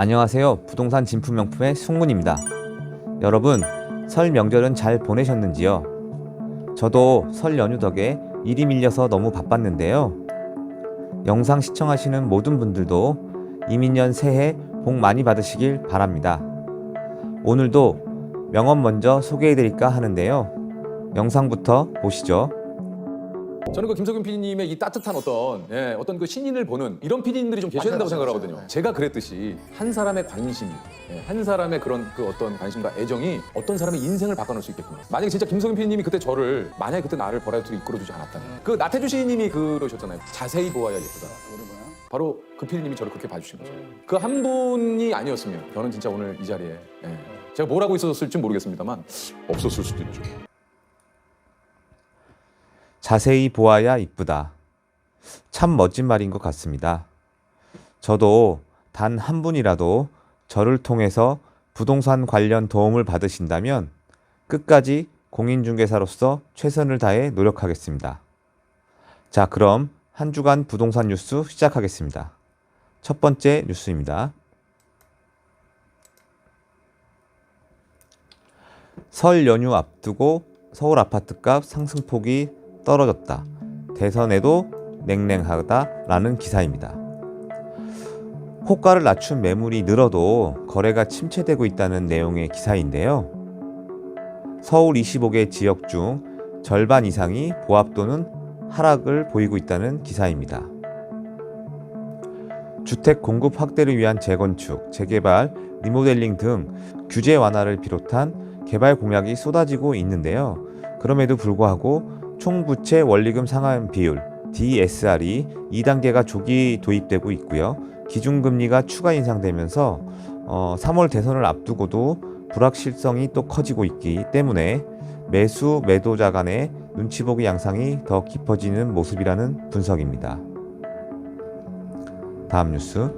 안녕하세요. 부동산 진품 명품의 승문입니다. 여러분, 설 명절은 잘 보내셨는지요? 저도 설 연휴 덕에 일이 밀려서 너무 바빴는데요. 영상 시청하시는 모든 분들도 이민년 새해 복 많이 받으시길 바랍니다. 오늘도 명언 먼저 소개해드릴까 하는데요. 영상부터 보시죠. 저는 그 김석윤 PD님의 이 따뜻한 어떤 그 신인을 보는 이런 PD님들이 좀 계셔야 된다고 생각을 하거든요. 제가 그랬듯이 한 사람의 관심, 한 사람의 그런 그 어떤 관심과 애정이 어떤 사람의 인생을 바꿔놓을 수 있겠구나. 만약에 진짜 김석윤 PD님이 그때 저를 만약에 그때 나를 버라이어티로 이끌어주지 않았다면 그 나태주 시인님이 그러셨잖아요. 자세히 보아야 예쁘다. 바로 그 PD님이 저를 그렇게 봐주신 거죠. 그 한 분이 아니었으면 저는 진짜 오늘 이 자리에 제가 뭘 하고 있었을지 모르겠습니다만 없었을 수도 있죠. 자세히 보아야 이쁘다. 참 멋진 말인 것 같습니다. 저도 단 한 분이라도 저를 통해서 부동산 관련 도움을 받으신다면 끝까지 공인중개사로서 최선을 다해 노력하겠습니다. 자, 그럼 한 주간 부동산 뉴스 시작하겠습니다. 첫 번째 뉴스입니다. 설 연휴 앞두고 서울 아파트값 상승폭이 떨어졌다. 대선에도 냉랭하다라는 기사입니다. 호가를 낮춘 매물이 늘어도 거래가 침체되고 있다는 내용의 기사인데요. 서울 25개 지역 중 절반 이상이 보합 또는 하락을 보이고 있다는 기사입니다. 주택 공급 확대를 위한 재건축, 재개발, 리모델링 등 규제 완화를 비롯한 개발 공약이 쏟아지고 있는데요. 그럼에도 불구하고 총부채 원리금 상환 비율 DSR이 2단계가 조기 도입되고 있고요. 기준금리가 추가 인상되면서 3월 대선을 앞두고도 불확실성이 또 커지고 있기 때문에 매수 매도자 간의 눈치보기 양상이 더 깊어지는 모습이라는 분석입니다. 다음 뉴스.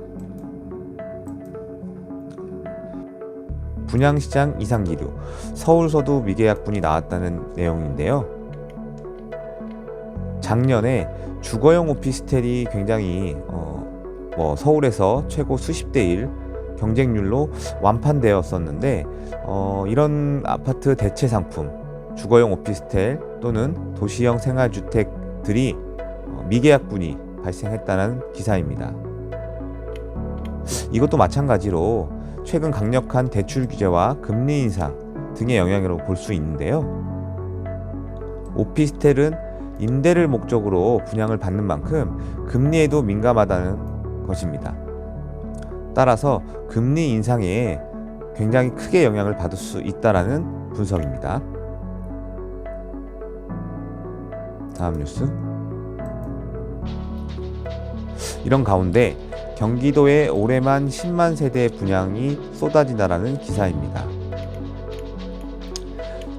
분양시장 이상기류, 서울서도 미계약분이 나왔다는 내용인데요. 작년에 주거용 오피스텔이 굉장히 서울에서 최고 수십 대 1 경쟁률로 완판되었었는데 이런 아파트 대체 상품, 주거용 오피스텔 또는 도시형 생활주택들이 미계약분이 발생했다는 기사입니다. 이것도 마찬가지로 최근 강력한 대출 규제와 금리 인상 등의 영향으로 볼 수 있는데요. 오피스텔은 임대를 목적으로 분양을 받는 만큼 금리에도 민감하다는 것입니다. 따라서 금리 인상에 굉장히 크게 영향을 받을 수 있다는 분석입니다. 다음 뉴스. 이런 가운데 경기도에 올해만 10만 세대 분양이 쏟아진다라는 기사입니다.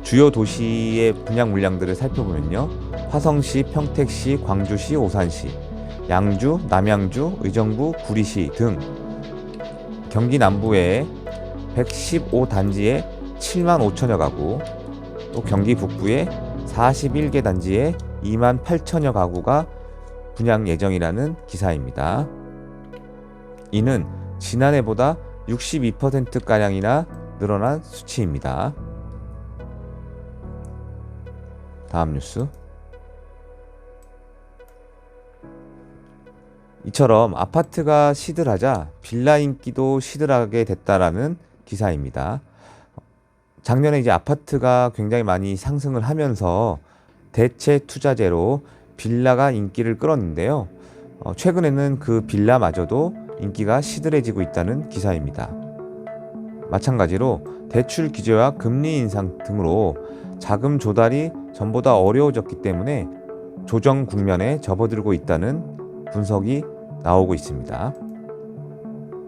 주요 도시의 분양 물량들을 살펴보면요. 화성시, 평택시, 광주시, 오산시, 양주, 남양주, 의정부, 구리시 등 경기 남부의 115단지에 7만 5천여 가구, 또 경기 북부의 41개 단지에 2만 8천여 가구가 분양 예정이라는 기사입니다. 이는 지난해보다 62%가량이나 늘어난 수치입니다. 다음 뉴스. 이처럼 아파트가 시들하자 빌라 인기도 시들하게 됐다라는 기사입니다. 작년에 이제 아파트가 굉장히 많이 상승을 하면서 대체 투자재로 빌라가 인기를 끌었는데요. 최근에는 그 빌라마저도 인기가 시들해지고 있다는 기사입니다. 마찬가지로 대출 규제와 금리 인상 등으로 자금 조달이 전보다 어려워졌기 때문에 조정 국면에 접어들고 있다는 분석이 나오고 있습니다.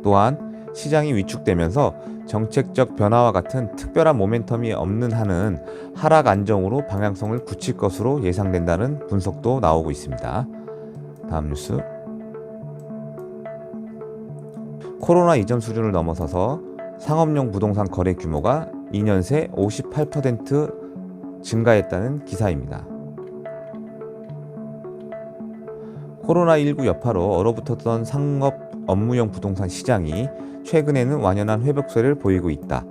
또한 시장이 위축되면서 정책적 변화와 같은 특별한 모멘텀이 없는 한은 하락 안정으로 방향성을 굳힐 것으로 예상된다는 분석도 나오고 있습니다. 다음 뉴스. 코로나 이전 수준을 넘어서서 상업용 부동산 거래 규모가 2년 새 58% 증가했다는 기사입니다. 코로나19 여파로 얼어붙었던 상업 업무용 부동산 시장이 최근에는 완연한 회복세를 보이고 있다.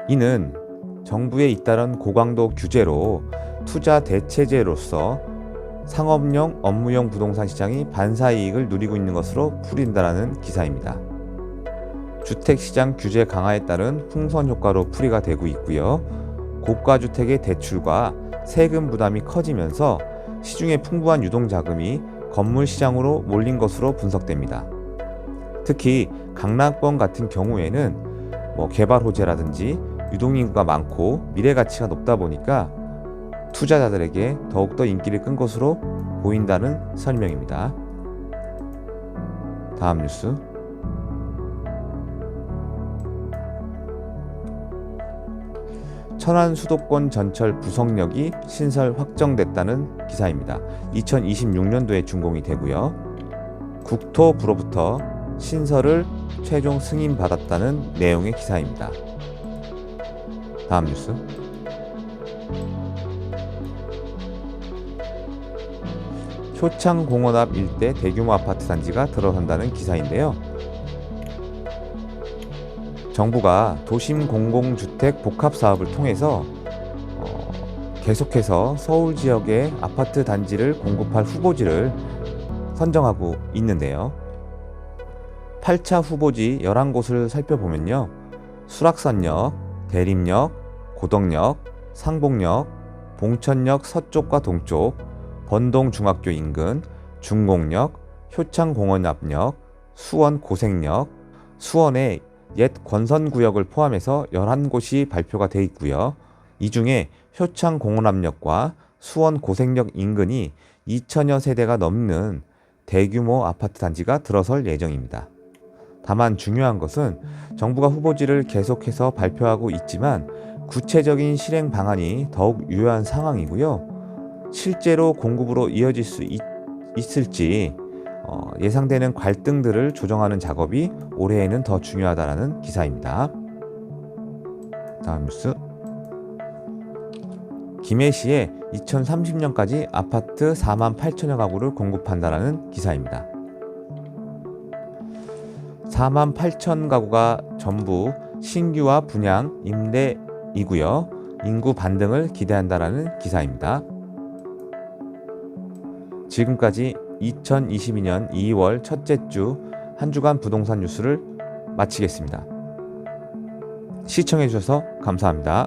이는 정부의 잇따른 고강도 규제로 투자 대체제로서 상업용, 업무용 부동산 시장이 반사이익을 누리고 있는 것으로 풀이된다는 기사입니다. 주택시장 규제 강화에 따른 풍선 효과로 풀이가 되고 있고요. 고가주택의 대출과 세금 부담이 커지면서 시중에 풍부한 유동자금이 건물 시장으로 몰린 것으로 분석됩니다. 특히 강남권 같은 경우에는 개발 호재라든지 유동인구가 많고 미래 가치가 높다 보니까 투자자들에게 더욱더 인기를 끈 것으로 보인다는 설명입니다. 다음 뉴스. 천안 수도권 전철 부석역이 신설 확정됐다는 기사입니다. 2026년도에 준공이 되고요. 국토부로부터 신설을 최종 승인받았다는 내용의 기사입니다. 다음 뉴스. 효창공원 앞 일대 대규모 아파트 단지가 들어선다는 기사인데요. 정부가 도심 공공주택 복합 사업을 통해서 계속해서 서울 지역의 아파트 단지를 공급할 후보지를 선정하고 있는데요. 8차 후보지 11곳을 살펴보면요. 수락산역, 대림역, 고덕역, 상봉역, 봉천역 서쪽과 동쪽, 번동중학교 인근, 중공역, 효창공원 앞역, 수원 고생역, 수원의 옛 권선구역을 포함해서 11곳이 발표가 되어 있고요. 이 중에 효창공원 앞역과 수원 고생역 인근이 2천여 세대가 넘는 대규모 아파트 단지가 들어설 예정입니다. 다만 중요한 것은 정부가 후보지를 계속해서 발표하고 있지만 구체적인 실행 방안이 더욱 유효한 상황이고요. 실제로 공급으로 이어질 수 있을지 예상되는 갈등들을 조정하는 작업이 올해에는 더 중요하다는 기사입니다. 다음 뉴스. 김해시에 2030년까지 아파트 4만 8천여 가구를 공급한다는 기사입니다. 4만 8천 가구가 전부 신규와 분양, 임대이고요. 인구 반등을 기대한다는 기사입니다. 지금까지 2022년 2월 첫째 주 한 주간 부동산 뉴스를 마치겠습니다. 시청해 주셔서 감사합니다.